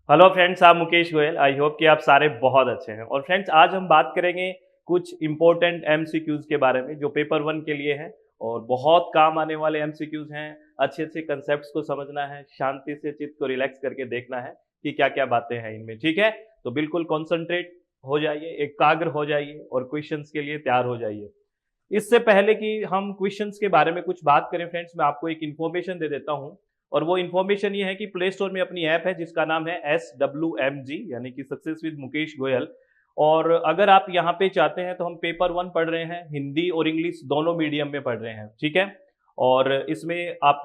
Hello friends, आप Mukesh Goyal. I hope कि आप सारे बहुत अच्छे हैं। और फ्रेंड्स, आज हम बात करेंगे कुछ इंपॉर्टेंट एमसीक्यूज के बारे में जो पेपर 1 के लिए हैं और बहुत काम आने वाले एमसीक्यूज हैं। अच्छे अच्छे कंसेप्ट्स को समझना है, शांति से चित्त को रिलैक्स करके देखना है कि क्या क्या बातें हैं इनमें। ठीक है, तो बिल्कुल कॉन्सेंट्रेट हो जाइए, एकाग्र हो जाइए और क्वेश्चंस के लिए तैयार हो जाइए। इससे पहले कि हम क्वेश्चंस के बारे में कुछ बात करें फ्रेंड्स, मैं आपको एक इन्फॉर्मेशन दे देता हूं। और वो इन्फॉर्मेशन ये है कि प्ले स्टोर में अपनी ऐप है जिसका नाम है SWMG, यानी कि सक्सेस विद मुकेश गोयल। और अगर आप यहाँ पे चाहते हैं तो हम पेपर 1 पढ़ रहे हैं, हिंदी और इंग्लिश दोनों मीडियम में पढ़ रहे हैं। ठीक है, और इसमें आप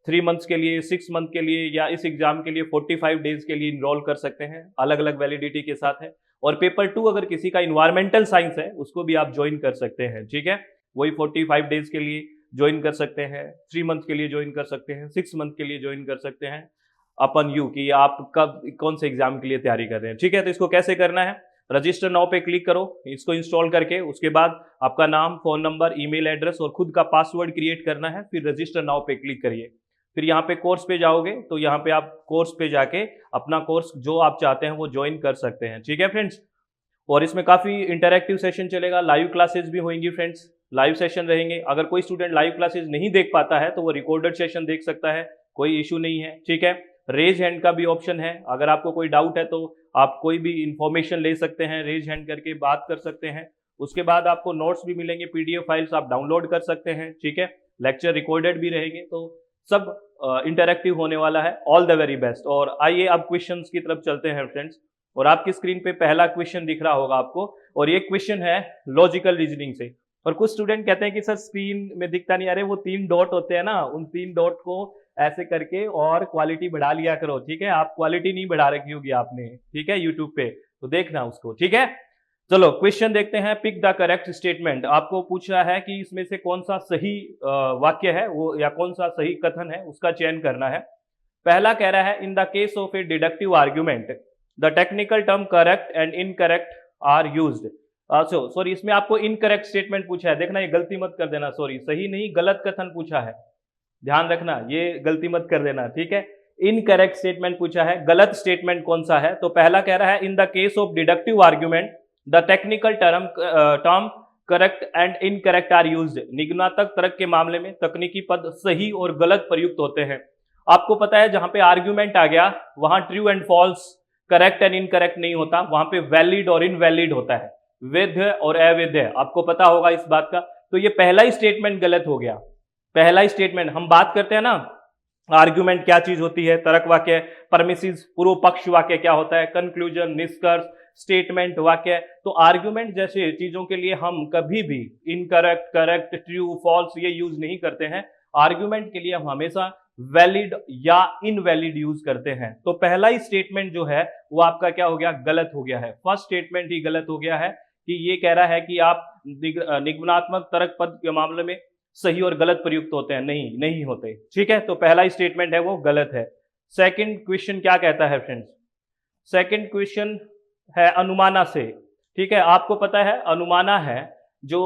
3 मंथ्स के लिए, 6 मंथ के लिए या इस एग्जाम के लिए 45 डेज के लिए इनरोल कर सकते हैं, अलग अलग वैलिडिटी के साथ है। और पेपर 2 अगर किसी का इन्वायरमेंटल साइंस है उसको भी आप ज्वाइन कर सकते हैं। ठीक है, वही 45 डेज के लिए ज्वाइन कर सकते हैं, 3 मंथ के लिए ज्वाइन कर सकते हैं, 6 मंथ के लिए ज्वाइन कर सकते हैं। अपन यू कि आप कब कौन से एग्जाम के लिए तैयारी कर रहे हैं। ठीक है, तो इसको कैसे करना है, रजिस्टर नाउ पे क्लिक करो, इसको इंस्टॉल करके उसके बाद आपका नाम, फोन नंबर, ईमेल एड्रेस और खुद का पासवर्ड क्रिएट करना है। फिर रजिस्टर नाउ पे क्लिक करिए। फिर यहाँ पे कोर्स पे जाओगे तो यहाँ पे आप कोर्स पे जाके अपना कोर्स जो आप चाहते हैं वो ज्वाइन कर सकते हैं। ठीक है फ्रेंड्स, और इसमें काफी इंटरैक्टिव सेशन चलेगा, लाइव क्लासेस भी होंगी फ्रेंड्स, लाइव सेशन रहेंगे। अगर कोई स्टूडेंट लाइव क्लासेस नहीं देख पाता है तो वो रिकॉर्डेड सेशन देख सकता है, कोई इशू नहीं है। ठीक है, रेज हैंड का भी ऑप्शन है, अगर आपको कोई डाउट है तो आप कोई भी इंफॉर्मेशन ले सकते हैं, रेज हैंड करके बात कर सकते हैं। उसके बाद आपको नोट्स भी मिलेंगे, पीडीएफ फाइल्स आप डाउनलोड कर सकते हैं। ठीक है, लेक्चर रिकॉर्डेड भी रहेंगे, तो सब इंटरैक्टिव होने वाला है। All the very best. और आइए अब क्वेश्चंस की तरफ चलते हैं फ्रेंड्स। और आपकी स्क्रीन पे पहला क्वेश्चन दिख रहा होगा आपको, और ये क्वेश्चन है लॉजिकल रीजनिंग से। और कुछ स्टूडेंट कहते हैं कि सर स्क्रीन में दिखता नहीं, अरे वो 3 डॉट होते हैं ना, उन 3 डॉट को ऐसे करके और क्वालिटी बढ़ा लिया करो। ठीक है, आप क्वालिटी नहीं बढ़ा रखी होगी आपने, ठीक है, यूट्यूब पे, तो देखना उसको। ठीक है, चलो क्वेश्चन देखते हैं। Pick the correct statement. आपको पूछा है कि इसमें से कौन सा सही वाक्य है वो, या कौन सा सही कथन है, उसका चयन करना है। पहला कह रहा है, in the case of a deductive argument the technical term correct and incorrect are used. Sorry, इसमें आपको इनकरेक्ट स्टेटमेंट पूछा है, देखना ये गलती मत कर देना, सॉरी सही नहीं, गलत कथन पूछा है, ध्यान रखना, ये गलती मत कर देना। ठीक है, इनकरेक्ट स्टेटमेंट पूछा है, गलत स्टेटमेंट कौन सा है। तो पहला कह रहा है, in the case of deductive argument the technical term correct and incorrect are used. निगमनात्मक तर्क के मामले में तकनीकी पद सही और गलत प्रयुक्त होते हैं। आपको पता है जहां पे आर्ग्यूमेंट आ गया वहां true and false, correct and incorrect नहीं होता, वहां पे वैलिड और इनवैलिड होता है, वैध और अवैध। आपको पता होगा इस बात का। तो ये पहला ही स्टेटमेंट गलत हो गया। पहला ही स्टेटमेंट, हम बात करते हैं ना आर्ग्यूमेंट क्या चीज होती है, तर्क वाक्य, परमिसिस पूर्व पक्ष वाक्य क्या होता है, कंक्लूजन निष्कर्ष, स्टेटमेंट वाक्य। तो आर्ग्यूमेंट जैसे चीजों के लिए हम कभी भी इनकरेक्ट, करेक्ट, ट्रू, फॉल्स ये यूज नहीं करते हैं। आर्ग्यूमेंट के लिए हम हमेशा वैलिड या इनवैलिड यूज करते हैं। तो पहला ही स्टेटमेंट जो है वो आपका क्या हो गया, गलत हो गया है। फर्स्ट स्टेटमेंट ही गलत हो गया है कि ये कह रहा है कि आप निगमनात्मक तर्क पद के मामले में सही और गलत प्रयुक्त होते हैं, नहीं होते। ठीक है, तो पहला ही स्टेटमेंट है वो गलत है। सेकंड क्वेश्चन क्या कहता है फ्रेंड्स, सेकंड क्वेश्चन है अनुमाना से। ठीक है, आपको पता है अनुमाना है जो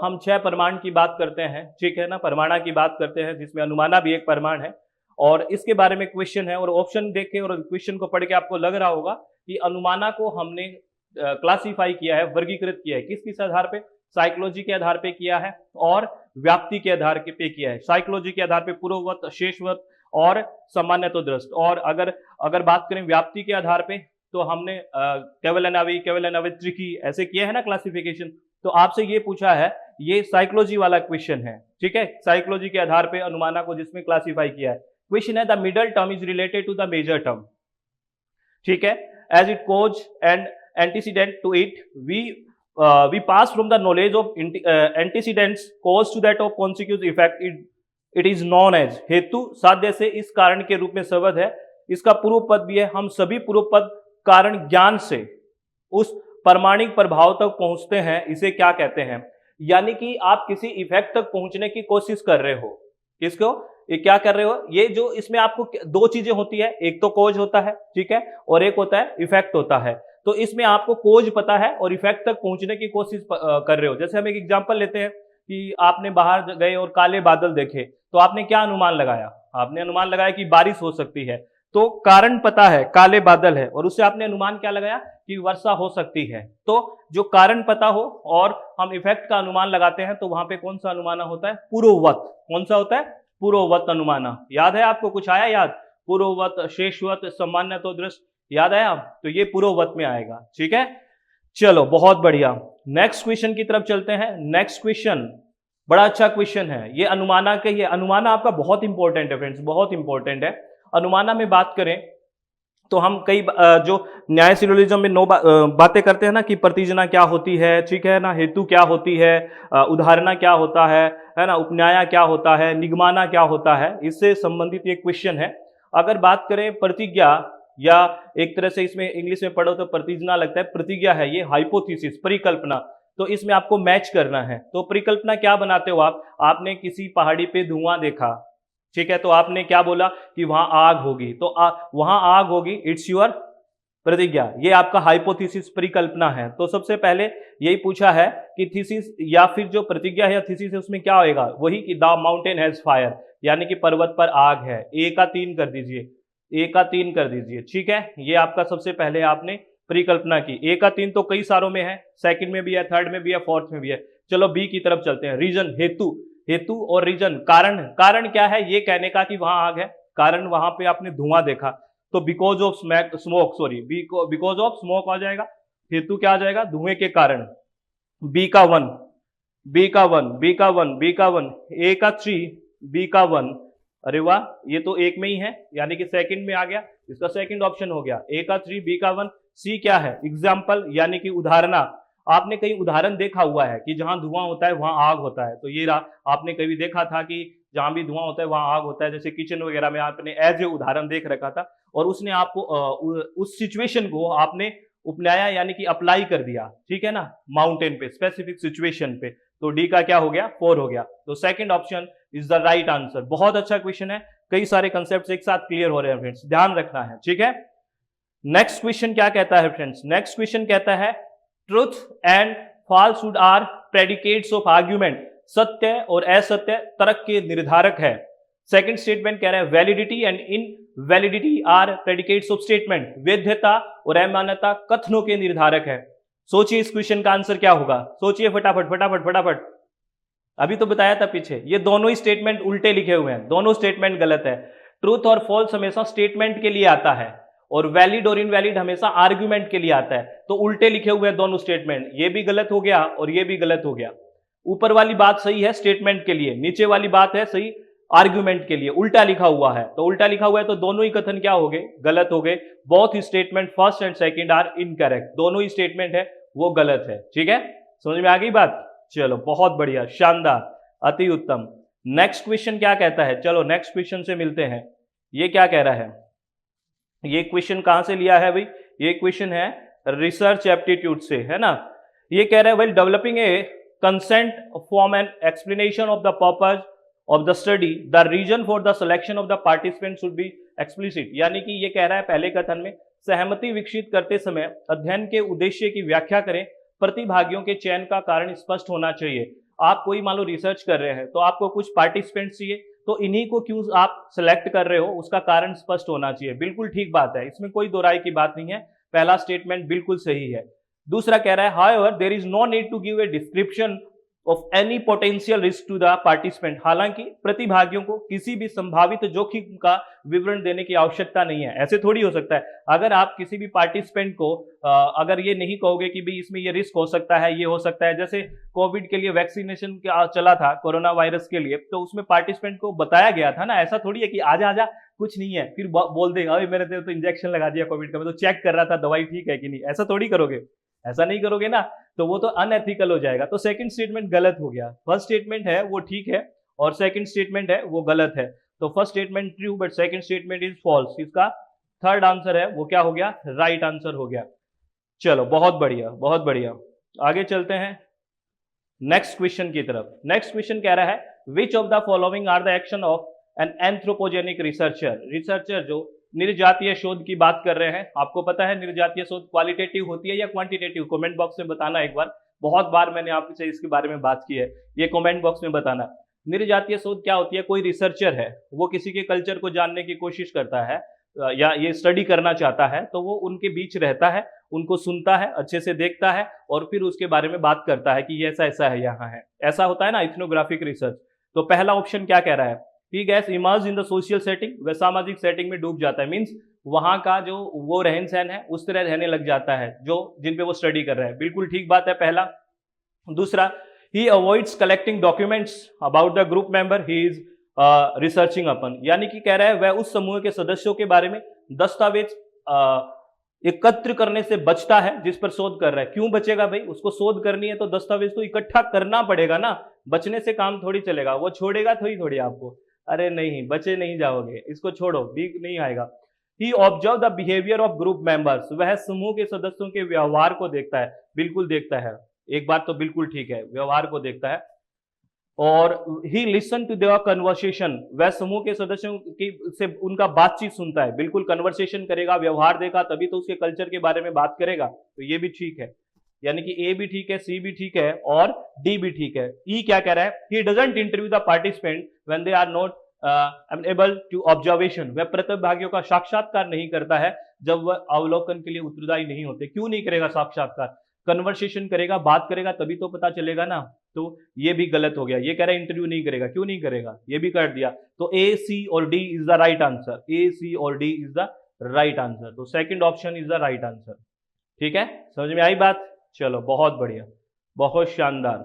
हम 6 प्रमाण की बात करते हैं, ठीक है ना, प्रमाणा की बात करते हैं जिसमें अनुमाना भी एक प्रमाण है। और इसके बारे में क्वेश्चन है, और ऑप्शन देख के और क्वेश्चन को पढ़ के आपको लग रहा होगा कि अनुमाना को हमने क्लासिफाई किया है, वर्गीकृत किया है, किस किस आधार पे, साइकोलॉजी के आधार पे किया है और व्याप्ति के आधार पे किया है। साइकोलॉजी के आधार पे पूर्ववत, शेषवत और सामान्यतो दृष्ट। और अगर बात करें व्याप्ति के आधार पे तो हमने केवलनावी, केवलनावित्रिकी ऐसे किया है ना क्लासिफिकेशन। तो आपसे ये पूछा है, ये साइकोलॉजी वाला क्वेश्चन है। ठीक है, साइकोलॉजी के आधार पे अनुमाना को जिसमें क्लासिफाई किया है। क्वेश्चन है, the middle term is related to the major term. ठीक है, as it cause and antecedent to it we pass from the knowledge of antecedents cause to that of consequent effect, it is known as। हेतु साध्य से इस कारण के रूप में शब्द है, इसका पूर्व पद भी है। हम सभी पूर्व पद कारण ज्ञान से उस परमाणिक प्रभाव तक पहुंचते हैं, इसे क्या कहते हैं। यानी कि आप किसी इफेक्ट तक पहुंचने की कोशिश कर रहे हो, किसको, ये क्या कर रहे हो, ये जो इसमें आपको 2 चीजें होती है, एक तो कोज होता है, ठीक है, और एक होता है इफेक्ट होता है। तो इसमें आपको कोज पता है और इफेक्ट तक पहुंचने की कोशिश कर रहे हो। जैसे हम एक एग्जांपल लेते हैं कि आपने बाहर गए और काले बादल देखे, तो आपने क्या अनुमान लगाया, आपने अनुमान लगाया कि बारिश हो सकती है। तो कारण पता है काले बादल है और उससे आपने अनुमान क्या लगाया कि वर्षा हो सकती है। तो जो कारण पता हो और हम इफेक्ट का अनुमान लगाते हैं तो वहां पे कौन सा अनुमान होता है, पूर्ववत। कौन सा होता है, पूर्ववत अनुमान। याद है आपको, कुछ आया याद, पूर्ववत, शेषवत, सामान्य तो दृष्ट, याद आया? तो ये पूर्ववत में आएगा, ठीक है। चलो बहुत बढ़िया, नेक्स्ट क्वेश्चन की तरफ चलते हैं। नेक्स्ट क्वेश्चन बड़ा अच्छा क्वेश्चन है, ये अनुमाना के, ये अनुमाना आपका बहुत इंपॉर्टेंट है फ्रेंड्स, बहुत इंपॉर्टेंट है। अनुमाना में बात करें तो हम कई जो न्याय सिलोजिज्म में बातें करते हैं ना कि प्रतिजना क्या होती है, ठीक है ना, हेतु क्या होती है, उदाहरणा क्या होता है ना, उपन्याया क्या होता है, निगमाना क्या होता है, इससे संबंधित ये क्वेश्चन है। अगर बात करें प्रतिज्ञा, या एक तरह से इसमें इंग्लिश में पढ़ो तो प्रतिजना लगता है, प्रतिज्ञा है ये हाइपोथेसिस, परिकल्पना। तो इसमें आपको मैच करना है। तो परिकल्पना क्या बनाते हो आप, आपने किसी पहाड़ी पे धुआं देखा, ठीक है, तो आपने क्या बोला कि वहां आग होगी, तो वहां आग होगी, इट्स योर प्रतिज्ञा, ये आपका हाइपोथेसिस, परिकल्पना है। तो सबसे पहले यही पूछा है कि थीसिस या फिर जो प्रतिज्ञा है या थीसिस है उसमें क्या होएगा, वही कि द माउंटेन हैज फायर, यानी कि पर्वत पर आग है। ए का 3 कर दीजिए, ए का 3 कर दीजिए, ठीक है। ये आपका सबसे पहले आपने परिकल्पना की। ए का 3 तो कई सारों में है, सेकंड में भी है, थर्ड में भी है, फोर्थ में भी है। चलो बी की तरफ चलते हैं। रीजन, हेतु, हेतु और रीजन, कारण। कारण क्या है ये कहने का कि वहां आग है, कारण वहां पे आपने धुआं देखा, तो because of smoke, sorry because of smoke आ जाएगा। हेतु क्या आ जाएगा, धुएं के कारण। बी का 1, बी का 1, बी का 1, बी का 1, ए का 3, बी का 1। अरे वाह, ये तो एक में ही है, यानी कि सेकंड में आ गया, इसका सेकंड ऑप्शन हो गया, ए का 3, बी का 1। सी क्या है, एग्जाम्पल, यानी कि उदाहरणा। आपने कई उदाहरण देखा हुआ है कि जहां धुआं होता है वहां आग होता है, तो ये रहा, आपने कभी देखा था कि जहां भी धुआं होता है वहां आग होता है, जैसे किचन वगैरह में आपने एज ए उदाहरण देख रखा था, और उसने आपको उस सिचुएशन को आपने उपनाया, यानी कि अप्लाई कर दिया, ठीक है ना, माउंटेन पे, स्पेसिफिक सिचुएशन पे। तो डी का क्या हो गया, 4 हो गया। तो second option is the right answer. बहुत अच्छा क्वेश्चन है, कई सारे कंसेप्ट एक साथ क्लियर हो रहे हैं फ्रेंड्स, ध्यान रखना है, ठीक है। नेक्स्ट क्वेश्चन क्या कहता है फ्रेंड्स, नेक्स्ट क्वेश्चन कहता है truth and falsehood are predicates of argument, सत्य और असत्य तर्क के निर्धारक है। सेकंड स्टेटमेंट कह रहा है validity and invalidity are predicates of statement, वैधता और अमान्यता कथनों के निर्धारक है। सोचिए इस क्वेश्चन का आंसर क्या होगा, सोचिए फटाफट फटाफट फटाफट। अभी तो बताया था पीछे, ये दोनों ही स्टेटमेंट उल्टे लिखे हुए हैं, दोनों स्टेटमेंट गलत है। ट्रूथ और फॉल्स हमेशा स्टेटमेंट के लिए आता है और वैलिड और इनवैलिड हमेशा आर्ग्यूमेंट के लिए आता है, तो उल्टे लिखे हुए हैं दोनों स्टेटमेंट, ये भी गलत हो गया और ये भी गलत हो गया। ऊपर वाली बात सही है स्टेटमेंट के लिए, नीचे वाली बात है सही आर्ग्यूमेंट के लिए, उल्टा लिखा हुआ है, तो उल्टा लिखा हुआ है तो दोनों ही कथन क्या हो गए, गलत हो गए। Both statement first and second are incorrect, दोनों ही स्टेटमेंट है वो गलत है, ठीक है, समझ में आ गई बात। चलो बहुत बढ़िया, शानदार, अति उत्तम। नेक्स्ट क्वेश्चन क्या कहता है, चलो नेक्स्ट क्वेश्चन से मिलते हैं। ये क्या कह रहा है, ये क्वेश्चन कहां से लिया है भाई, ये क्वेश्चन है रिसर्च एप्टीट्यूड से, है ना। ये कह रहा है well developing a consent form and explanation of the purpose of the study, the reason for the selection of the participant should be explicit, यानी कि ये कह रहा है पहले कथन में सहमति विकसित करते समय अध्ययन के उद्देश्य की व्याख्या करें, प्रतिभागियों के चयन का कारण स्पष्ट होना चाहिए। आप कोई मान लो रिसर्च कर रहे हैं तो आपको कुछ पार्टिसिपेंट चाहिए, तो इन्हीं को क्यों आप सिलेक्ट कर रहे हो उसका कारण स्पष्ट होना चाहिए। बिल्कुल ठीक बात है, इसमें कोई दो राय की बात नहीं है, पहला स्टेटमेंट बिल्कुल सही है। दूसरा कह रहा है however there is no need to give a description of any potential risk to the participant, हालांकि प्रतिभागियों को किसी भी संभावित जोखिम का विवरण देने की आवश्यकता नहीं है। ऐसे थोड़ी हो सकता है, अगर आप किसी भी पार्टिसिपेंट को अगर ये नहीं कहोगे कि भाई इसमें ये रिस्क हो सकता है, ये हो सकता है, जैसे कोविड के लिए वैक्सीनेशन चला था कोरोना वायरस के लिए, तो उसमें पार्टिसिपेंट को बताया गया था ना, ऐसा थोड़ी है कि आजा आजा कुछ नहीं है, फिर बोल देगा अरे मैंने तो इंजेक्शन लगा दिया कोविड का, मैं तो चेक कर रहा था दवाई ठीक है कि नहीं, ऐसा थोड़ी करोगे, ऐसा नहीं करोगे ना, तो वो तो अनएथिकल हो जाएगा। तो सेकंड स्टेटमेंट गलत हो गया, फर्स्ट स्टेटमेंट है वो ठीक है और सेकंड स्टेटमेंट है वो गलत है। तो first statement true but second statement is false, इसका थर्ड आंसर है वो क्या हो गया, राइट आंसर हो गया। चलो बहुत बढ़िया बहुत बढ़िया, आगे चलते हैं नेक्स्ट क्वेश्चन की तरफ। नेक्स्ट क्वेश्चन कह रहा है which of the following are the action of an anthropogenic researcher, researcher जो निर्जातीय शोध की बात कर रहे हैं। आपको पता है निर्जातीय शोध क्वालिटेटिव होती है या क्वांटिटेटिव, कमेंट बॉक्स में बताना एक बार, बहुत बार मैंने आपसे इसके बारे में बात की है, ये कमेंट बॉक्स में बताना। निर्जातीय शोध क्या होती है, कोई रिसर्चर है वो किसी के कल्चर को जानने की कोशिश करता है, या ये स्टडी करना चाहता है तो वो उनके बीच रहता है, उनको सुनता है, अच्छे से देखता है और फिर उसके बारे में बात करता है कि ये ऐसा ऐसा है, यहाँ है, ऐसा होता है ना इथनोग्राफिक रिसर्च। तो पहला ऑप्शन क्या कह रहा है, he gets emerge in the social setting, वह सामाजिक सेटिंग में डूब जाता है, मीन्स वहां का जो वो रहन सहन है उस तरह रहने लग जाता है जो जिन पे वो स्टडी कर रहा है। बिल्कुल ठीक बात है पहला। दूसरा, he avoids collecting documents about the group member he is researching upon, यानी कि कह रहा है वह उस समूह के सदस्यों के बारे में दस्तावेज एकत्र करने से बचता है जिस पर शोध कर रहा है। क्यों बचेगा भाई, उसको शोध करनी है तो दस्तावेज तो इकट्ठा करना पड़ेगा ना, बचने से काम थोड़ी चलेगा, वो छोड़ेगा थोड़ी थोड़ी आपको, अरे नहीं बचे नहीं जाओगे, इसको छोड़ो, ठीक नहीं आएगा। He observe the behaviour of group members, वह समूह के सदस्यों के व्यवहार को देखता है, बिल्कुल देखता है, एक बात तो बिल्कुल ठीक है, व्यवहार को देखता है। और he listen to their conversation, वह समूह के सदस्यों की से उनका बातचीत सुनता है, बिल्कुल कन्वर्सेशन करेगा, व्यवहार देगा तभी तो उसके कल्चर के बारे में बात करेगा, तो ये भी ठीक है। यानी कि ए भी ठीक है, सी भी ठीक है और डी भी ठीक है। ई क्या कह रहा है, he doesn't interview the participant when they are not able to observation, वह प्रतिभागियों का साक्षात्कार नहीं करता है जब वह अवलोकन के लिए उत्तरदायी नहीं होते। क्यों नहीं करेगा साक्षात्कार, कन्वर्सेशन करेगा, बात करेगा तभी तो पता चलेगा ना, तो ये भी गलत हो गया। ये कह रहा है इंटरव्यू नहीं करेगा, क्यों नहीं करेगा, ये भी कर दिया। तो ए, सी और D is the right answer, A, C और D is the right answer, तो second option is the right answer. ठीक है, समझ में आई बात, चलो बहुत बढ़िया, बहुत शानदार।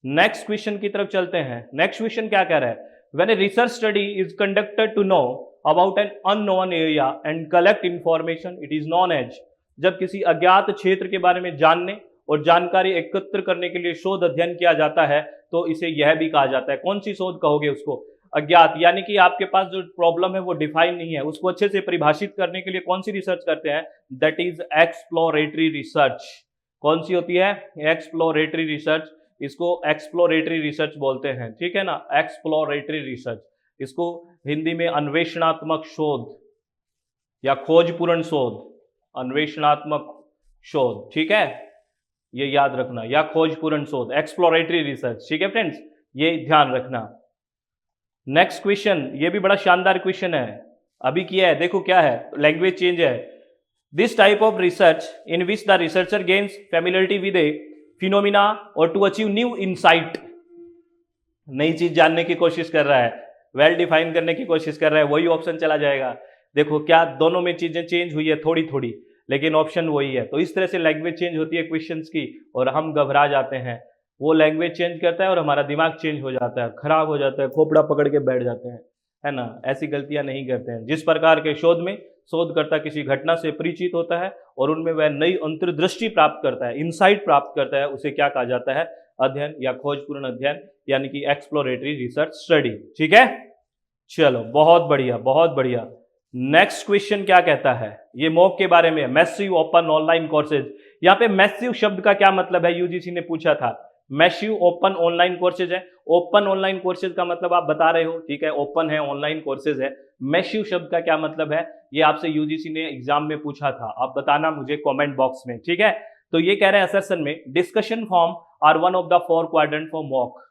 नेक्स्ट क्वेश्चन की तरफ चलते हैं। नेक्स्ट क्वेश्चन क्या कह रहा है, when a research study is conducted to know about an unknown area and collect information it is known as, जब किसी अज्ञात क्षेत्र के बारे में जानने और जानकारी एकत्र करने के लिए शोध अध्ययन किया जाता है तो इसे यह भी कहा जाता है। कौन सी शोध कहोगे उसको, अज्ञात, यानी कि आपके पास जो प्रॉब्लम है वो डिफाइन नहीं है, उसको अच्छे से परिभाषित करने के लिए कौन सी रिसर्च करते हैं, दैट इज एक्सप्लोरेटरी रिसर्च। कौन सी होती है, एक्सप्लोरेटरी रिसर्च, इसको एक्सप्लोरेटरी रिसर्च बोलते हैं, ठीक है ना, एक्सप्लोरेटरी रिसर्च। इसको हिंदी में अन्वेषणात्मक शोध या खोजपूर्ण शोध, अन्वेषणात्मक शोध, ठीक है, ये याद रखना, या खोजपूर्ण शोध, एक्सप्लोरेटरी रिसर्च, ठीक है फ्रेंड्स, ये ध्यान रखना। नेक्स्ट क्वेश्चन, ये भी बड़ा शानदार क्वेश्चन है, अभी किया है, देखो क्या है, लैंग्वेज चेंज है। This type of research in which the researcher gains familiarity with a phenomena और टू अचीव न्यू इनसाइट, नई चीज जानने की कोशिश कर रहा है, वेल डिफाइन करने की कोशिश कर रहा है, वही ऑप्शन चला जाएगा। देखो क्या दोनों में चीजें चेंज हुई है थोड़ी थोड़ी, लेकिन ऑप्शन वही है। तो इस तरह से लैंग्वेज चेंज होती है क्वेश्चंस की और हम घबरा जाते हैं, वो लैंग्वेज चेंज करता है और हमारा दिमाग चेंज हो जाता है, खराब हो जाता है, खोपड़ा पकड़ के बैठ जाते हैं, है ना, ऐसी गलतियां नहीं करते हैं। जिस प्रकार के शोध में शोधकर्ता किसी घटना से परिचित होता है और उनमें वह नई अंतर्दृष्टि प्राप्त करता है, इंसाइट प्राप्त करता है, उसे क्या कहा जाता है, अध्ययन या खोजपूर्ण अध्ययन, यानी कि एक्सप्लोरेटरी रिसर्च स्टडी। ठीक है, चलो बहुत बढ़िया बहुत बढ़िया। नेक्स्ट क्वेश्चन क्या कहता है, ये मॉक के बारे में, मैसिव ओपन ऑनलाइन कोर्सेज। यहाँ पे मैसिव शब्द का क्या मतलब है, यूजीसी ने पूछा था। मैसिव ओपन ऑनलाइन कोर्सेज है, ओपन ऑनलाइन कोर्सेज का मतलब आप बता रहे हो, ठीक है, ओपन है, ऑनलाइन कोर्सेज है। मैसिव शब्द का क्या मतलब है, ये आपसे यूजीसी ने एग्जाम में पूछा था, आप बताना मुझे कमेंट बॉक्स में, ठीक है। तो ये कह रहे हैं असर्शन में discussion form are one of the 4 quadrant for MOOC,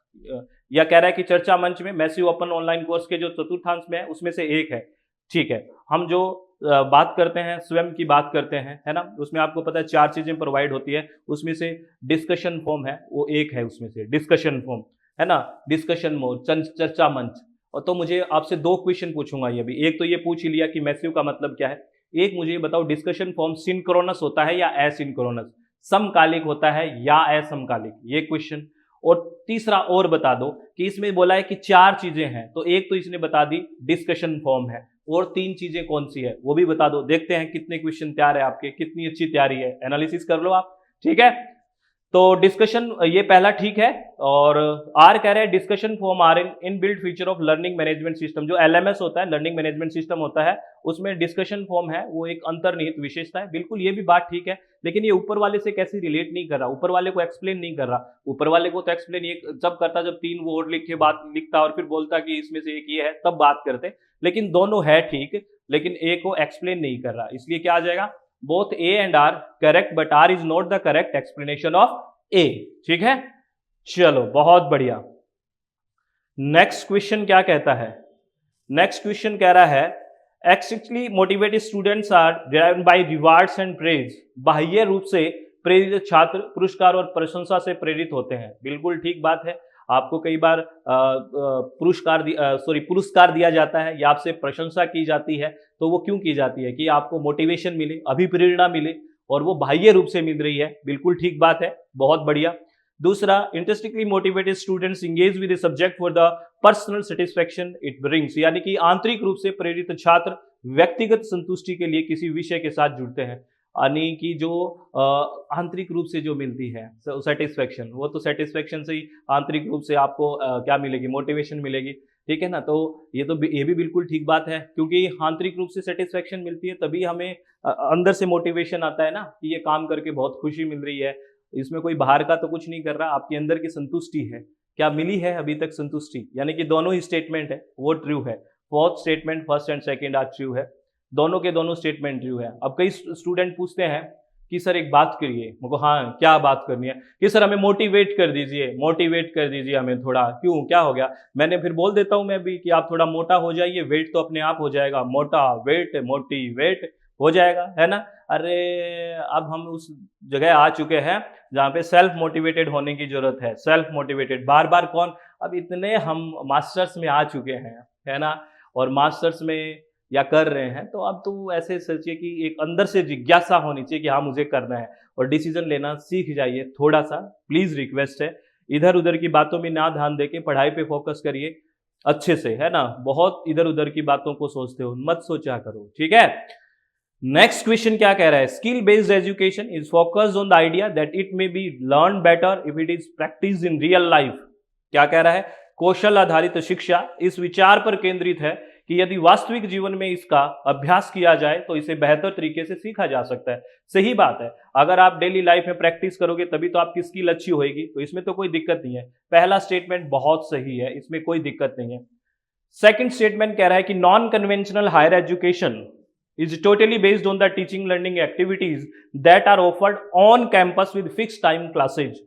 या कह रहा है कि चर्चा मंच में मैसिव ओपन ऑनलाइन कोर्स के जो चतुर्थांश में है उसमें से एक है। ठीक है, हम जो बात करते हैं स्वयं की बात करते हैं, है ना, उसमें आपको पता है 4 चीजें प्रोवाइड होती है, उसमें से डिस्कशन फॉर्म है वो एक है, उसमें से डिस्कशन फॉर्म, है ना, डिस्कशन मोड, चर्चा मंच। और तो मुझे आपसे 2 क्वेश्चन पूछूंगा ये भी, एक तो ये पूछ ही लिया कि मैसिव का मतलब क्या है, एक मुझे ये बताओ डिस्कशन फॉर्म सिंक्रोनस होता है या एसिंक्रोनस, समकालिक होता है या असमकालिक, ये क्वेश्चन। और तीसरा और बता दो कि इसमें बोला है कि 4 चीजें हैं, तो एक तो इसने बता दी डिस्कशन फॉर्म है, और 3 चीजें कौन सी है वो भी बता दो। देखते हैं कितने क्वेश्चन तैयार है आपके, कितनी अच्छी तैयारी है, एनालिसिस कर लो आप, ठीक है। तो डिस्कशन ये पहला ठीक है। और आर कह रहे हैं discussion form are in built feature of learning management system, जो एलएमएस होता है, लर्निंग मैनेजमेंट सिस्टम होता है, उसमें डिस्कशन फॉर्म है वो एक अंतर्निहित विशेषता है। बिल्कुल ये भी बात ठीक है, लेकिन ये ऊपर वाले से कैसे रिलेट नहीं कर रहा, ऊपर वाले को एक्सप्लेन नहीं कर रहा। ऊपर वाले को तो एक्सप्लेन ये जब करता जब 3 वर्ड लिख के बात लिखता और फिर बोलता कि इसमें से एक ये है, तब बात करते, लेकिन दोनों है ठीक, लेकिन ए को एक्सप्लेन नहीं कर रहा, इसलिए क्या आ जाएगा, both A and R correct, but R is not the correct explanation of A. ठीक है, चलो बहुत बढ़िया। नेक्स्ट क्वेश्चन क्या कहता है, नेक्स्ट क्वेश्चन कह रहा है extrinsically motivated students are driven by rewards and praise. बाह्य रूप से प्रेरित छात्र पुरस्कार और प्रशंसा से प्रेरित होते हैं। बिल्कुल ठीक बात है। आपको कई बार पुरस्कार दिया जाता है या आपसे प्रशंसा की जाती है, तो वो क्यों की जाती है? कि आपको मोटिवेशन मिले, अभिप्रेरणा मिले, और वो बाह्य रूप से मिल रही है। बिल्कुल ठीक बात है, बहुत बढ़िया। दूसरा, interestingly motivated students engage with the subject for the personal satisfaction it brings, यानी कि आंतरिक रूप से प्रेरित छात्र व्यक्तिगत संतुष्टि के लिए किसी विषय के साथ जुड़ते हैं। यानी कि जो आंतरिक रूप से जो मिलती है सेटिस्फैक्शन, वो तो सेटिस्फैक्शन से ही आंतरिक रूप से आपको क्या मिलेगी? मोटिवेशन मिलेगी। ठीक है ना? तो ये भी बिल्कुल ठीक बात है, क्योंकि आंतरिक रूप से सेटिस्फैक्शन मिलती है तभी हमें अंदर से मोटिवेशन आता है ना, कि ये काम करके बहुत खुशी मिल रही है। इसमें कोई बाहर का तो कुछ नहीं कर रहा, आपके अंदर की संतुष्टि है। क्या मिली है अभी तक? संतुष्टि। यानी कि दोनों ही स्टेटमेंट है वो ट्रू है। Fourth statement, first and second are true है। दोनों के दोनों स्टेटमेंट ट्रू है। अब कई स्टूडेंट पूछते हैं कि सर एक बात करिए। मुझको हाँ, क्या बात करनी है? कि सर हमें मोटिवेट कर दीजिए हमें थोड़ा। क्यों, क्या हो गया? मैंने फिर बोल देता हूं मैं भी कि आप थोड़ा मोटा हो जाइए, वेट तो अपने आप हो जाएगा। मोटा वेट, मोटिवेट हो जाएगा, है ना? अरे अब हम उस जगह आ चुके हैं जहाँ पे सेल्फ मोटिवेटेड होने की जरूरत है। सेल्फ मोटिवेटेड बार बार कौन? अब इतने हम मास्टर्स में आ चुके हैं, है ना? और मास्टर्स में या कर रहे हैं, तो अब तो ऐसे सोचिए कि एक अंदर से जिज्ञासा होनी चाहिए कि हाँ मुझे करना है, और डिसीजन लेना सीख जाइए थोड़ा सा। प्लीज रिक्वेस्ट है, इधर उधर की बातों में ना ध्यान देके पढ़ाई पे फोकस करिए अच्छे से, है ना? बहुत इधर उधर की बातों को सोचते हो, मत सोचा करो, ठीक है? नेक्स्ट क्वेश्चन क्या कह रहा है? Skill based education is focused on the idea that it may be learn better if it is practice in real life. क्या कह रहा है? कौशल आधारित शिक्षा इस विचार पर केंद्रित है कि यदि वास्तविक जीवन में इसका अभ्यास किया जाए तो इसे बेहतर तरीके से सीखा जा सकता है। सही बात है, अगर आप डेली लाइफ में प्रैक्टिस करोगे तभी तो आपकी स्किल अच्छी होगी, तो इसमें तो कोई दिक्कत नहीं है। पहला स्टेटमेंट बहुत सही है, इसमें कोई दिक्कत नहीं है। सेकंड स्टेटमेंट कह रहा है कि non conventional higher education is totally based on the teaching learning activities that are offered on campus with fixed time classes।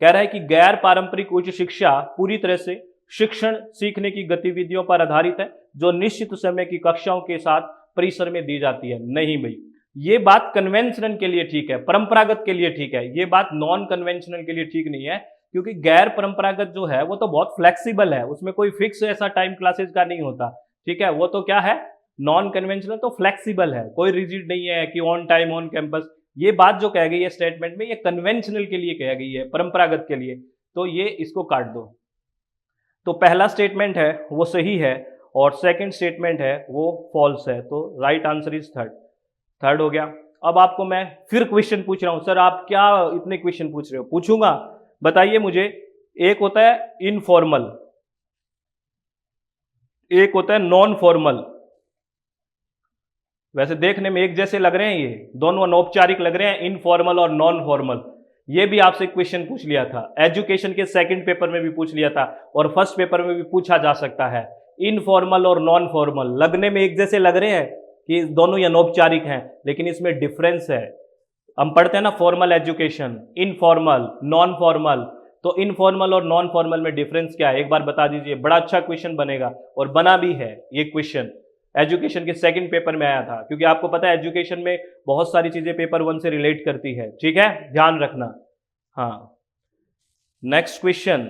कह रहा है कि गैर पारंपरिक उच्च शिक्षा पूरी तरह से शिक्षण सीखने की गतिविधियों पर आधारित है जो निश्चित समय की कक्षाओं के साथ परिसर में दी जाती है। नहीं भाई, ये बात कन्वेंशनल के लिए ठीक है, परंपरागत के लिए ठीक है, ये बात नॉन कन्वेंशनल के लिए ठीक नहीं है, क्योंकि गैर परंपरागत जो है वो तो बहुत फ्लेक्सिबल है, उसमें कोई फिक्स ऐसा टाइम क्लासेस का नहीं होता। ठीक है, वो तो क्या है? नॉन कन्वेंशनल तो फ्लेक्सिबल है, कोई रिजिड नहीं है कि ऑन टाइम ऑन कैंपस। ये बात जो कह गई है स्टेटमेंट में, ये कन्वेंशनल के लिए कह गई है, परंपरागत के लिए, तो ये इसको काट दो। तो पहला स्टेटमेंट है वो सही है और सेकंड स्टेटमेंट है वो फॉल्स है, तो राइट आंसर इज थर्ड हो गया। अब आपको मैं फिर क्वेश्चन पूछ रहा हूं। सर आप क्या इतने क्वेश्चन पूछ रहे हो? पूछूंगा, बताइए मुझे। एक होता है इनफॉर्मल, एक होता है नॉन फॉर्मल। वैसे देखने में एक जैसे लग रहे हैं, ये दोनों अनौपचारिक लग रहे हैं, इनफॉर्मल और नॉन फॉर्मल। ये भी आपसे क्वेश्चन पूछ लिया था, एजुकेशन के सेकंड पेपर में भी पूछ लिया था और फर्स्ट पेपर में भी पूछा जा सकता है। इनफॉर्मल और नॉन फॉर्मल लगने में एक जैसे लग रहे हैं कि दोनों ही अनौपचारिक हैं, लेकिन इसमें डिफरेंस है। हम पढ़ते हैं ना formal education, informal, non formal, तो इनफॉर्मल और नॉन फॉर्मल में डिफरेंस क्या है? एक बार बता दीजिए, बड़ा अच्छा क्वेश्चन बनेगा और बना भी है ये क्वेश्चन। एजुकेशन के सेकंड पेपर में आया था, क्योंकि आपको पता है एजुकेशन में बहुत सारी चीजें पेपर 1 से रिलेट करती है। ठीक है, ध्यान रखना। हाँ, नेक्स्ट क्वेश्चन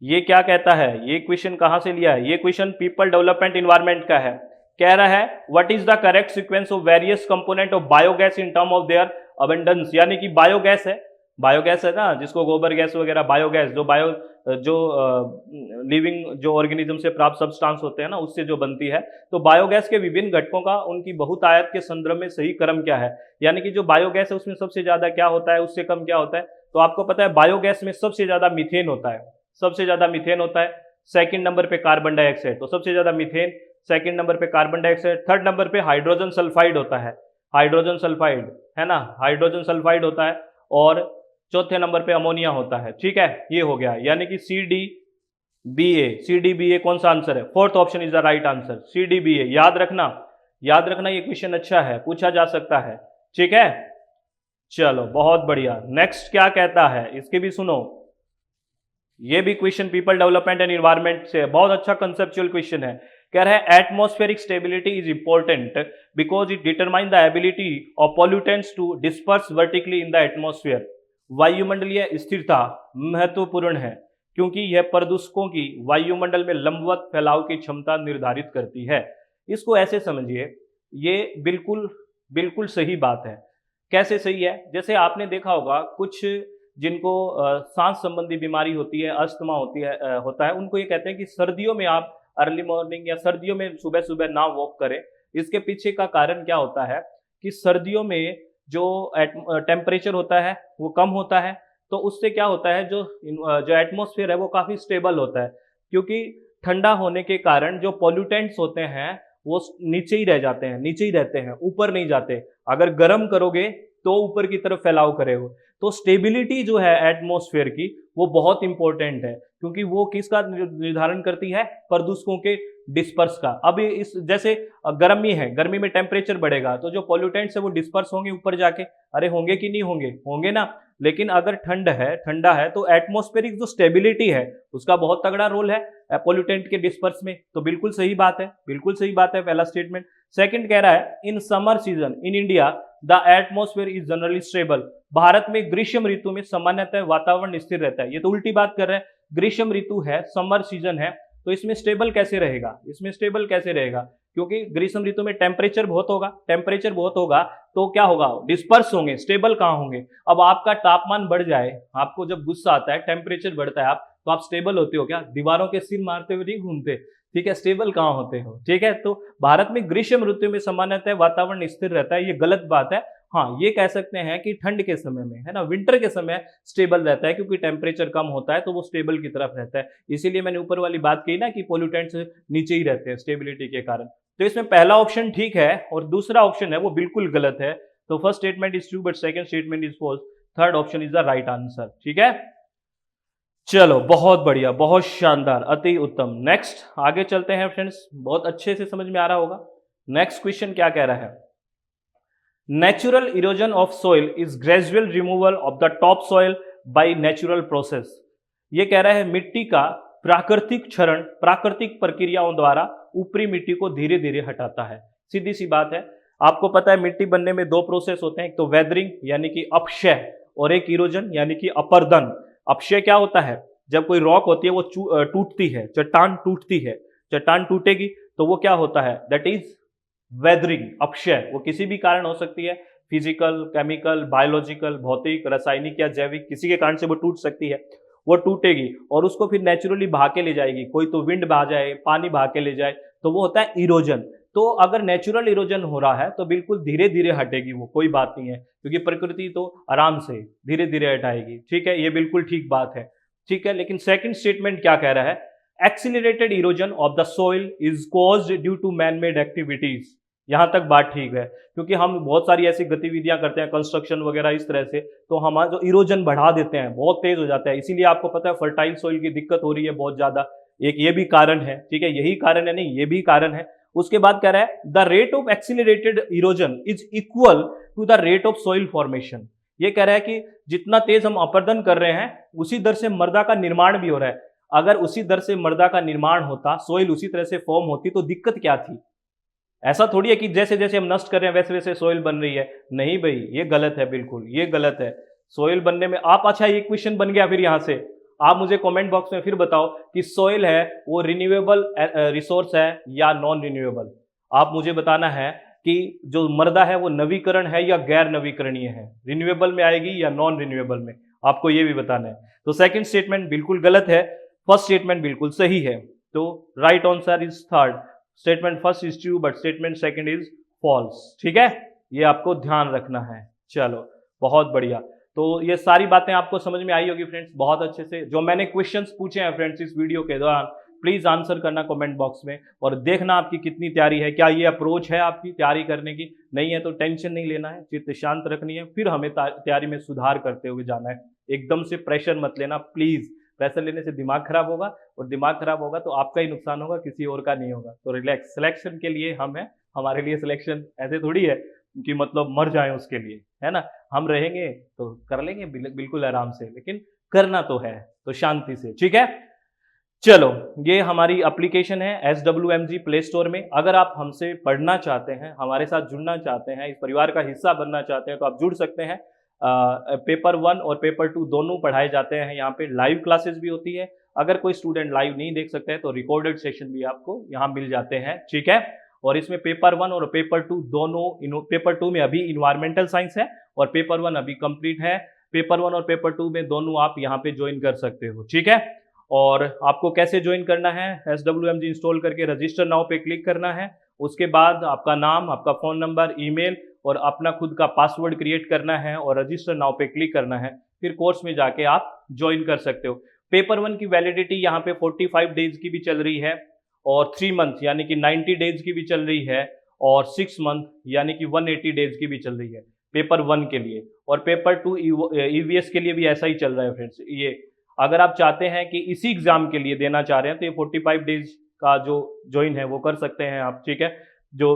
ये क्या कहता है? ये क्वेश्चन कहां से लिया है? ये क्वेश्चन पीपल डेवलपमेंट इन्वायरमेंट का है। कह रहा है what is the correct sequence of various component of biogas in term of their abundance. यानी कि बायोगैस है ना, जिसको गोबर गैस वगैरह, बायोगैस जो लिविंग जो ऑर्गेनिज्म से प्राप्त सब्सटेंस होते हैं ना, उससे जो बनती है। तो बायोगैस के विभिन्न घटकों का उनकी बहुतायत के संदर्भ में सही क्रम क्या है? यानी कि जो बायोगैस है उसमें सबसे ज्यादा क्या होता है, उससे कम क्या होता है? तो आपको पता है बायोगैस में सबसे ज्यादा मीथेन होता है, सबसे ज्यादा मीथेन होता है। सेकंड नंबर पे कार्बन डाइऑक्साइड, तो सबसे ज्यादा मीथेन, सेकंड नंबर पे कार्बन डाइऑक्साइड, थर्ड नंबर पे हाइड्रोजन सल्फाइड होता है, हाइड्रोजन सल्फाइड, है ना, हाइड्रोजन सल्फाइड होता है, और चौथे नंबर पे अमोनिया होता है। ठीक है, ये हो गया, यानी कि CDBA कौन सा आंसर है? Fourth option is the right answer, CDBA। याद रखना ये क्वेश्चन अच्छा है, पूछा जा सकता है। ठीक है, चलो बहुत बढ़िया। नेक्स्ट क्या कहता है, इसके भी सुनो। ये भी question people development and environment से, बहुत अच्छा कंसेप्चुअल क्वेश्चन है। कह रहा है atmospheric stability is important because it determine the ability of pollutants to disperse vertically in the atmosphere. वायुमंडलीय स्थिरता महत्वपूर्ण है क्योंकि यह प्रदूषकों की वायुमंडल में लंबवत फैलाव की क्षमता निर्धारित करती है। इसको ऐसे समझिए, ये बिल्कुल बिल्कुल सही बात है। कैसे सही है? जैसे आपने देखा होगा कुछ जिनको सांस संबंधी बीमारी होती है, अस्थमा होता है, उनको ये कहते हैं कि सर्दियों में आप अर्ली मॉर्निंग या सर्दियों में सुबह सुबह ना वॉक करें। इसके पीछे का कारण क्या होता है कि सर्दियों में जो टेम्परेचर होता है वो कम होता है, तो उससे क्या होता है, जो एटमॉस्फेयर है वो काफी स्टेबल होता है, क्योंकि ठंडा होने के कारण जो पॉल्यूटेंट्स होते हैं वो नीचे ही रह जाते हैं, नीचे ही रहते हैं, ऊपर नहीं जाते। अगर गर्म करोगे तो ऊपर की तरफ फैलाव करेगा। तो स्टेबिलिटी जो है एटमॉस्फेयर की वो बहुत इंपॉर्टेंट है, क्योंकि वो किसका निर्धारण करती है? प्रदूषकों के डिस्पर्स का। अब इस जैसे गर्मी है, गर्मी में टेम्परेचर बढ़ेगा तो जो पॉल्यूटेंट्स है वो डिस्पर्स होंगे ऊपर जाके। अरे होंगे कि नहीं होंगे? होंगे ना। लेकिन अगर ठंडा है तो एटमॉस्फेरिक जो स्टेबिलिटी है उसका बहुत तगड़ा रोल है पॉल्यूटेंट के डिस्पर्स में। तो बिल्कुल सही बात है, बिल्कुल सही बात है पहला स्टेटमेंट। सेकंड कह रहा है in summer season in India the atmosphere is generally stable. Bharat में ग्रीष्म ऋतु में सामान्यतः वातावरण स्थिर रहता है। ये तो उल्टी बात कर रहे हैं, ग्रीष्म ऋतु है, समर सीजन है, तो इसमें स्टेबल कैसे रहेगा? इसमें स्टेबल कैसे रहेगा? क्योंकि ग्रीष्म ऋतु में टेम्परेचर बहुत होगा तो क्या होगा? डिस्पर्स होंगे, स्टेबल कहाँ होंगे? अब आपका तापमान बढ़ जाए, आपको जब गुस्सा आता है, टेम्परेचर बढ़ता है तो आप स्टेबल होते हो क्या? दीवारों के सिर मारते हुए नहीं घूमते, ठीक है? स्टेबल कहाँ होते हो? ठीक है, तो भारत में ग्रीष्म ऋतु में सामान्यतः वातावरण स्थिर रहता है, ये गलत बात है। हाँ, ये कह सकते हैं कि ठंड के समय में, है ना, विंटर के समय स्टेबल रहता है, क्योंकि टेम्परेचर कम होता है तो वो स्टेबल की तरफ रहता है। इसीलिए मैंने ऊपर वाली बात कही ना कि पोल्यूटेंट्स नीचे ही रहते हैं स्टेबिलिटी के कारण। तो इसमें पहला ऑप्शन ठीक है और दूसरा ऑप्शन है वो बिल्कुल गलत है। तो first statement is true but second statement is false. Third option is the right answer. ठीक है, चलो बहुत बढ़िया, बहुत शानदार, अति उत्तम। नेक्स्ट आगे चलते हैं फ्रेंड्स, बहुत अच्छे से समझ में आ रहा होगा। नेक्स्ट क्वेश्चन क्या कह रहा है? Natural erosion of soil is gradual removal of the top soil by natural process. ये कह रहा है मिट्टी का प्राकृतिक क्षरण प्राकृतिक प्रक्रियाओं द्वारा ऊपरी मिट्टी को धीरे धीरे हटाता है। सीधी सी बात है, आपको पता है मिट्टी बनने में दो प्रोसेस होते हैं, एक तो वेदरिंग यानी कि अपक्षय और एक इरोजन यानी कि अपर्दन। अपक्षय क्या होता है? जब कोई रॉक होती है वो टूटती है, चट्टान टूटती है, चट्टान टूटेगी तो वो क्या होता है? दैट इज वेदरिंग, अपक्षय। वो किसी भी कारण हो सकती है, फिजिकल, केमिकल, बायोलॉजिकल, भौतिक, रासायनिक या जैविक, किसी के कारण से वो टूट सकती है। वो टूटेगी और उसको फिर नेचुरली बहा के ले जाएगी, कोई तो विंड बहा जाए, पानी बहा के ले जाए, तो वो होता है इरोजन। तो अगर नेचुरल इरोजन हो रहा है तो बिल्कुल धीरे धीरे हटेगी वो, कोई बात नहीं है, क्योंकि प्रकृति तो आराम से धीरे धीरे हटाएगी। ठीक है, ये बिल्कुल ठीक बात है। ठीक है, लेकिन सेकंड स्टेटमेंट क्या कह रहा है? Accelerated erosion of the soil is caused due to man made activities. यहां तक बात ठीक है, क्योंकि हम बहुत सारी ऐसी गतिविधियां करते हैं, कंस्ट्रक्शन वगैरह इस तरह से, तो हमारा जो इरोजन बढ़ा देते हैं, बहुत तेज हो जाता है। इसीलिए आपको पता है फर्टाइल सॉइल की दिक्कत हो रही है बहुत ज्यादा। एक ये भी कारण है, ठीक है, यही कारण है नहीं, ये भी कारण है। उसके बाद कह रहा है the rate of accelerated erosion is equal to the rate of soil formation. ये कह रहा है कि जितना तेज हम अपर्दन कर रहे हैं उसी दर से मृदा का निर्माण भी हो रहा है। अगर उसी दर से मृदा का निर्माण होता, सॉइल उसी तरह से फॉर्म होती, तो दिक्कत क्या थी? ऐसा थोड़ी है कि जैसे जैसे हम नष्ट कर रहे हैं वैसे वैसे सॉइल बन रही है। नहीं भाई, ये गलत है, बिल्कुल ये गलत है। सॉइल बनने में आप, अच्छा ये क्वेश्चन बन गया फिर यहां से, आप मुझे कमेंट बॉक्स में फिर बताओ कि सॉइल है वो रिन्यूएबल रिसोर्स है या नॉन रिन्यूएबल। आप मुझे बताना है कि जो मृदा है वो नवीकरण है या गैर नवीकरणीय है, रिन्यूएबल में आएगी या नॉन रिन्यूएबल में, आपको ये भी बताना है। तो सेकंड स्टेटमेंट बिल्कुल गलत है, फर्स्ट स्टेटमेंट बिल्कुल सही है। तो right answer is third. Statement first is true but statement second is false. ठीक है, ये आपको ध्यान रखना है। चलो बहुत बढ़िया, तो ये सारी बातें आपको समझ में आई होगी फ्रेंड्स, बहुत अच्छे से। जो मैंने क्वेश्चंस पूछे हैं फ्रेंड्स इस वीडियो के दौरान, प्लीज आंसर करना कमेंट बॉक्स में, और देखना आपकी कितनी तैयारी है, क्या ये अप्रोच है आपकी तैयारी करने की। नहीं है तो टेंशन नहीं लेना है, चित्त शांत रखनी है, फिर हमें तैयारी में सुधार करते हुए जाना है। एकदम से प्रेशर मत लेना प्लीज, प्रेशर लेने से दिमाग खराब होगा, और दिमाग खराब होगा तो आपका ही नुकसान होगा, किसी और का नहीं होगा। तो रिलैक्स, सिलेक्शन के लिए हम हैं, हमारे लिए सिलेक्शन ऐसे थोड़ी है कि मतलब मर जाए उसके लिए, है ना। हम रहेंगे तो कर लेंगे बिल्कुल आराम से, लेकिन करना तो है तो शांति से। ठीक है, चलो, ये हमारी एप्लीकेशन है SWMG प्ले स्टोर में। अगर आप हमसे पढ़ना चाहते हैं, हमारे साथ जुड़ना चाहते हैं, इस परिवार का हिस्सा बनना चाहते हैं, तो आप जुड़ सकते हैं। पेपर 1 और पेपर 2 दोनों पढ़ाए जाते हैं यहाँ पे। लाइव क्लासेस भी होती है। अगर कोई स्टूडेंट लाइव नहीं देख सकते हैं तो रिकॉर्डेड सेशन भी आपको यहाँ मिल जाते हैं, ठीक है। और इसमें पेपर 1 और पेपर 2 दोनों, पेपर 2 में अभी इन्वायरमेंटल साइंस है और पेपर 1 अभी कंप्लीट है। पेपर 1 और पेपर 2 में दोनों आप यहाँ पे ज्वाइन कर सकते हो, ठीक है। और आपको कैसे ज्वाइन करना है, SWMG इंस्टॉल करके रजिस्टर नाउ पे क्लिक करना है। उसके बाद आपका नाम, आपका फ़ोन नंबर, ईमेल और अपना खुद का पासवर्ड क्रिएट करना है और रजिस्टर नाउ पे क्लिक करना है। फिर कोर्स में जाके आप ज्वाइन कर सकते हो। पेपर 1 की वैलिडिटी यहाँ पे 45 डेज की भी चल रही है और 3 मंथ यानी कि 90 डेज की भी चल रही है और 6 मंथ यानी कि 180 डेज की भी चल रही है पेपर 1 के लिए। और पेपर 2 EVS के लिए भी ऐसा ही चल रहा है फ्रेंड्स। ये अगर आप चाहते हैं कि इसी एग्जाम के लिए देना चाह रहे हैं तो ये 45 डेज का जो ज्वाइन है वो कर सकते हैं आप, ठीक है। जो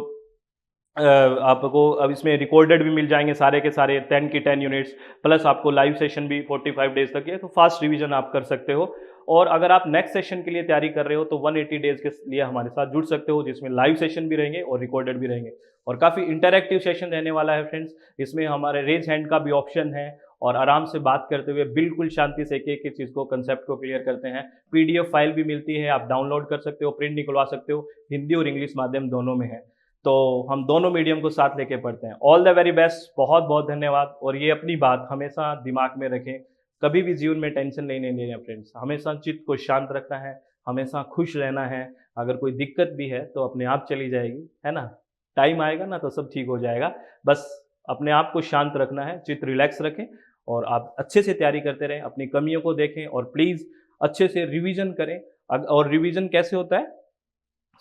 आपको अब इसमें रिकॉर्डेड भी मिल जाएंगे सारे के सारे 10 की 10 यूनिट्स, प्लस आपको लाइव सेशन भी 45 डेज तक है, तो फास्ट रिवीजन आप कर सकते हो। और अगर आप नेक्स्ट सेशन के लिए तैयारी कर रहे हो तो 180 डेज के लिए हमारे साथ जुड़ सकते हो, जिसमें लाइव सेशन भी रहेंगे और रिकॉर्डेड भी रहेंगे और काफ़ी इंटरैक्टिव सेशन रहने वाला है फ्रेंड्स। इसमें हमारे रेज हैंड का भी ऑप्शन है और आराम से बात करते हुए बिल्कुल शांति से एक एक चीज़ को, कंसेप्ट को क्लियर करते हैं। PDF फाइल भी मिलती है, आप डाउनलोड कर सकते हो, प्रिंट निकलवा सकते हो, हिंदी और इंग्लिश माध्यम दोनों में है। तो हम दोनों मीडियम को साथ लेके पढ़ते हैं। ऑल द वेरी बेस्ट, बहुत बहुत धन्यवाद। और ये अपनी बात हमेशा दिमाग में रखें, कभी भी जीवन में टेंशन नहीं लेनी है फ्रेंड्स। हमेशा चित्त को शांत रखना है, हमेशा खुश रहना है। अगर कोई दिक्कत भी है तो अपने आप चली जाएगी, है ना। टाइम आएगा ना तो सब ठीक हो जाएगा। बस अपने आप को शांत रखना है, चित्त रिलैक्स रखें और आप अच्छे से तैयारी करते रहें, अपनी कमियों को देखें और प्लीज़ अच्छे से रिवीजन करें। और रिवीजन कैसे होता है,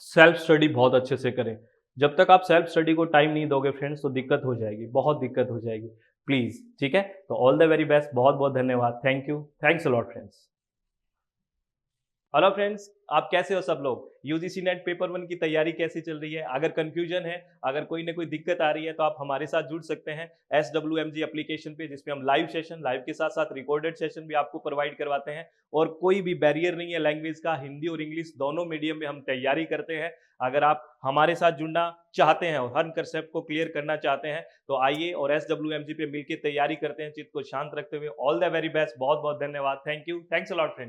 सेल्फ स्टडी बहुत अच्छे से करें। जब तक आप सेल्फ स्टडी को टाइम नहीं दोगे फ्रेंड्स तो दिक्कत हो जाएगी, बहुत दिक्कत हो जाएगी। प्लीज़, ठीक है। तो ऑल द वेरी बेस्ट, बहुत बहुत धन्यवाद। Thank you, thanks a lot friends. Hello friends, आप कैसे हो सब लोग। यूजीसी नेट पेपर 1 की तैयारी कैसी चल रही है। अगर कंफ्यूजन है, अगर कोई ना कोई दिक्कत आ रही है तो आप हमारे साथ जुड़ सकते हैं SWMG एप्लीकेशन पे, जिसमें हम लाइव सेशन, लाइव के साथ साथ रिकॉर्डेड सेशन भी आपको प्रोवाइड करवाते हैं। और कोई भी बैरियर नहीं है लैंग्वेज का, हिंदी और इंग्लिश दोनों मीडियम में हम तैयारी करते हैं। अगर आप हमारे साथ जुड़ना चाहते हैं और हर कंसेप्ट को क्लियर करना चाहते हैं तो आइए और SWMG पे मिलकर तैयारी करते हैं, चित्त को शांत रखते हुए। ऑल द वेरी बेस्ट, बहुत बहुत धन्यवाद। Thank you, thanks a lot friends.